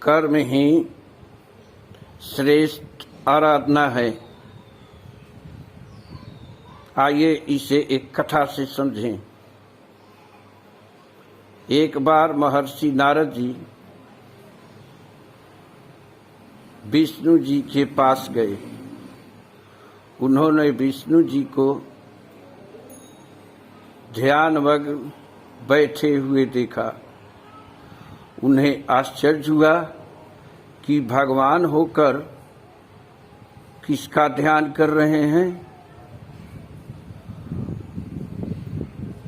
कर्म ही श्रेष्ठ आराधना है। आइए इसे एक कथा से समझें। एक बार महर्षि नारद जी विष्णु जी के पास गए। उन्होंने विष्णु जी को ध्यानमग्न बैठे हुए देखा। उन्हें आश्चर्य हुआ कि भगवान होकर किसका ध्यान कर रहे हैं।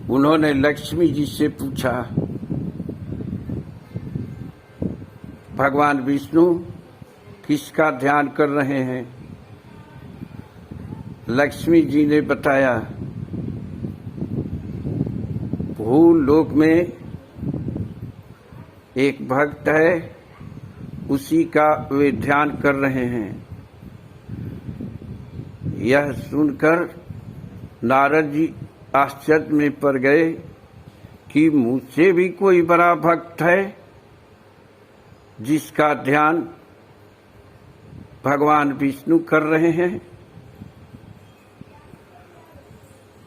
उन्होंने लक्ष्मी जी से पूछा, भगवान विष्णु किसका ध्यान कर रहे हैं? लक्ष्मी जी ने बताया, भूलोक में एक भक्त है, उसी का वे ध्यान कर रहे हैं। यह सुनकर नारद जी आश्चर्य में पड़ गए कि मुझसे भी कोई बड़ा भक्त है जिसका ध्यान भगवान विष्णु कर रहे हैं।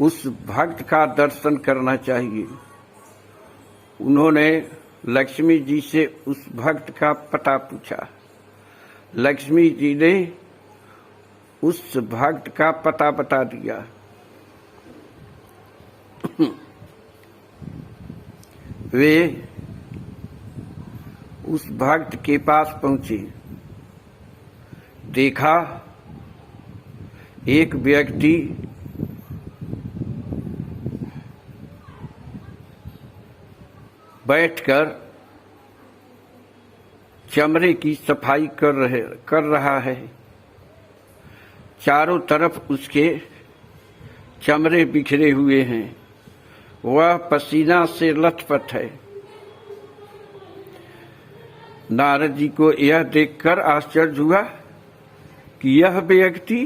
उस भक्त का दर्शन करना चाहिए। उन्होंने लक्ष्मी जी से उस भक्त का पता पूछा। लक्ष्मी जी ने उस भक्त का पता बता दिया। वे उस भक्त के पास पहुंचे। देखा एक व्यक्ति बैठकर चमड़े की सफाई कर रहा है। चारों तरफ उसके चमड़े बिखरे हुए हैं। वह पसीना से लथपथ है। नारद जी को यह देखकर आश्चर्य हुआ कि यह व्यक्ति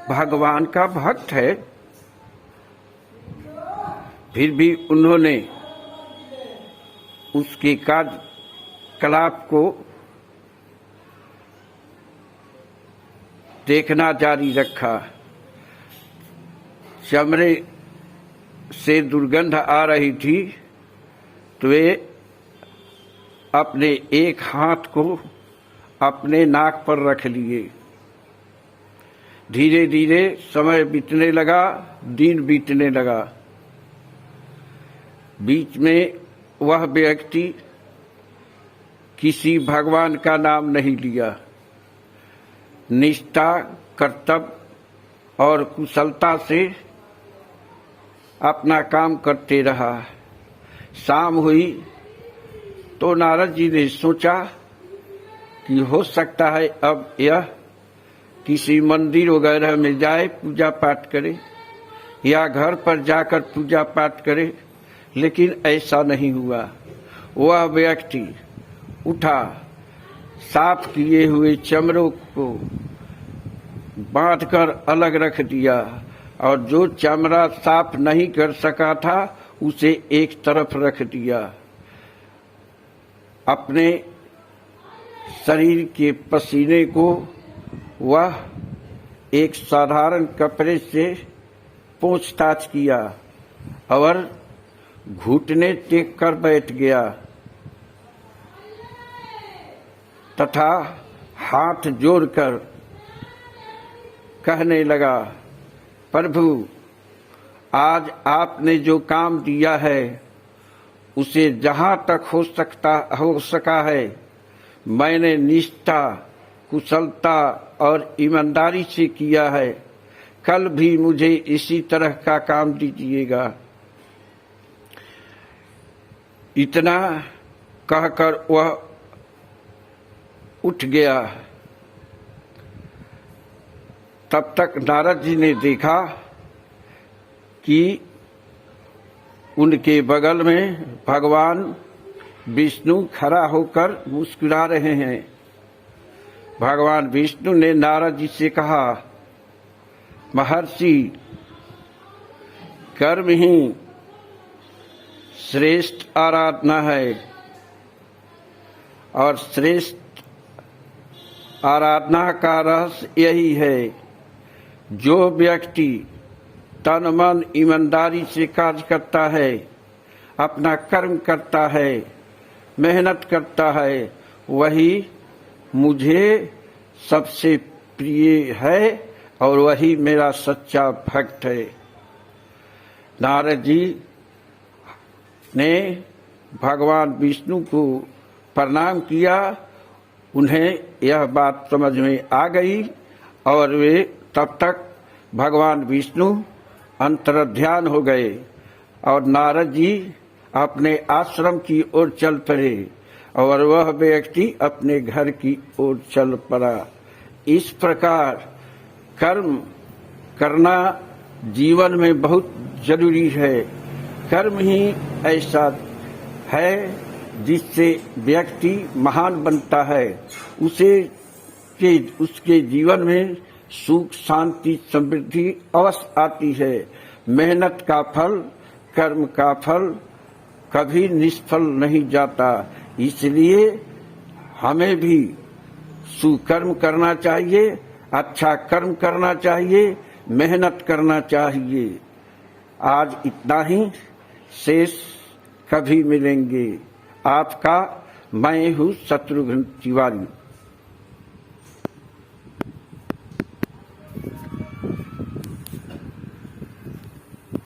भगवान का भक्त है। फिर भी उन्होंने उसके कार्यकलाप को देखना जारी रखा। चमड़े से दुर्गंध आ रही थी तो वे अपने एक हाथ को अपने नाक पर रख लिए। धीरे धीरे समय बीतने लगा, दिन बीतने लगा। बीच में वह व्यक्ति किसी भगवान का नाम नहीं लिया। निष्ठा, कर्तव्य और कुशलता से अपना काम करते रहा। शाम हुई तो नारद जी ने सोचा कि हो सकता है अब यह किसी मंदिर वगैरह में जाए, पूजा पाठ करे या घर पर जाकर पूजा पाठ करे, लेकिन ऐसा नहीं हुआ। वह व्यक्ति उठा, साफ किए हुए चमड़ों को बांधकर अलग रख दिया और जो चमड़ा साफ नहीं कर सका था उसे एक तरफ रख दिया। अपने शरीर के पसीने को वह एक साधारण कपड़े से पोंछताछ किया और घुटने टेक कर बैठ गया तथा हाथ जोड़कर कहने लगा, प्रभु, आज आपने जो काम दिया है उसे जहां तक हो सका है मैंने निष्ठा, कुशलता और ईमानदारी से किया है। कल भी मुझे इसी तरह का काम दीजिएगा। इतना कहकर वह उठ गया। तब तक नारद जी ने देखा कि उनके बगल में भगवान विष्णु खड़ा होकर मुस्कुरा रहे हैं। भगवान विष्णु ने नारद जी से कहा, महर्षि, कर्म ही श्रेष्ठ आराधना है। और श्रेष्ठ आराधना का रहस्य यही है। जो व्यक्ति तन मन ईमानदारी से कार्य करता है, अपना कर्म करता है, मेहनत करता है, वही मुझे सबसे प्रिय है और वही मेरा सच्चा भक्त है। नारद जी ने भगवान विष्णु को प्रणाम किया। उन्हें यह बात समझ में आ गई और वे तब तक भगवान विष्णु अंतर्ध्यान हो गए और नारद जी अपने आश्रम की ओर चल पड़े और वह व्यक्ति अपने घर की ओर चल पड़ा। इस प्रकार कर्म करना जीवन में बहुत जरूरी है। कर्म ही ऐसा है जिससे व्यक्ति महान बनता है। उसके जीवन में सुख, शांति, समृद्धि अवश्य आती है। मेहनत का फल, कर्म का फल कभी निष्फल नहीं जाता। इसलिए हमें भी सुकर्म करना चाहिए, अच्छा कर्म करना चाहिए, मेहनत करना चाहिए। आज इतना ही, शेष कभी मिलेंगे। आपका मैं हूँ शत्रुघ्न तिवारी।